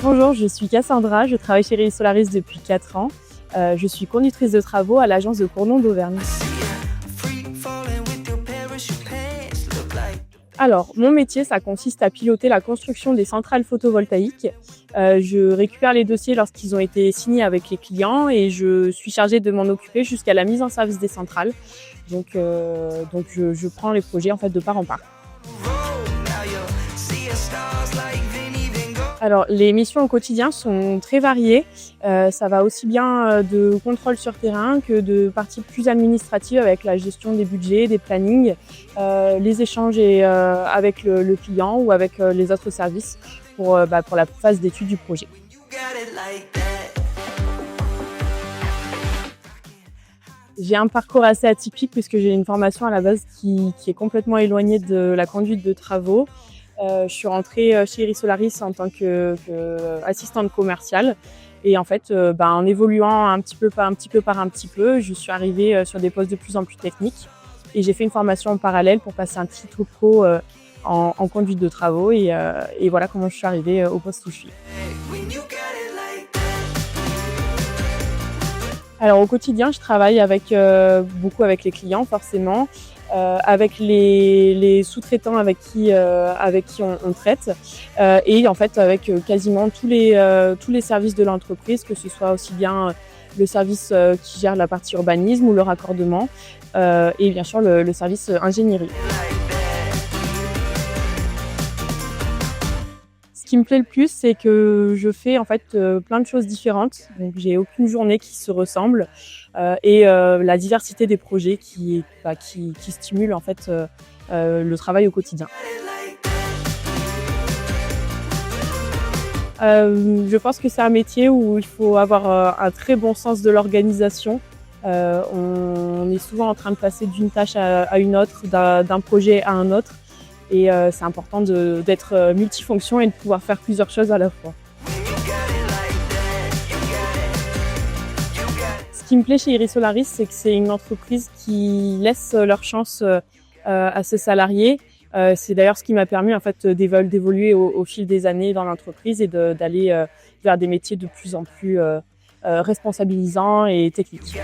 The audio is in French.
Bonjour, je suis Cassandra, je travaille chez Iris Solaris depuis 4 ans. Je suis conductrice de travaux à l'agence de Cournon d'Auvergne. Alors, mon métier, ça consiste à piloter la construction des centrales photovoltaïques. Je récupère les dossiers lorsqu'ils ont été signés avec les clients et je suis chargée de m'en occuper jusqu'à la mise en service des centrales. Donc je prends les projets en fait de part en part. Alors, les missions au quotidien sont très variées. Ça va aussi bien de contrôle sur terrain que de parties plus administratives avec la gestion des budgets, des plannings, les échanges avec le client ou avec les autres services pour la phase d'étude du projet. J'ai un parcours assez atypique puisque j'ai une formation à la base qui est complètement éloignée de la conduite de travaux. Je suis rentrée chez Iris Solaris en tant qu'assistante commerciale et en fait, en évoluant un petit peu par un petit peu, je suis arrivée sur des postes de plus en plus techniques et j'ai fait une formation en parallèle pour passer un titre pro en conduite de travaux et voilà comment je suis arrivée au poste où je suis. Alors au quotidien, je travaille beaucoup avec les clients forcément, avec les sous-traitants avec qui on traite, et en fait avec quasiment tous les services de l'entreprise, que ce soit aussi bien le service qui gère la partie urbanisme ou le raccordement, et bien sûr le service ingénierie. Ce qui me plaît le plus, c'est que je fais en fait plein de choses différentes. Donc j'ai aucune journée qui se ressemble et la diversité des projets qui stimule en fait le travail au quotidien. Je pense que c'est un métier où il faut avoir un très bon sens de l'organisation. On est souvent en train de passer d'une tâche à une autre, d'un projet à un autre. Et c'est important d'être multifonction et de pouvoir faire plusieurs choses à la fois. Ce qui me plaît chez Iris Solaris, c'est que c'est une entreprise qui laisse leur chance à ses salariés. C'est d'ailleurs ce qui m'a permis en fait d'évoluer au fil des années dans l'entreprise et d'aller vers des métiers de plus en plus responsabilisants et techniques.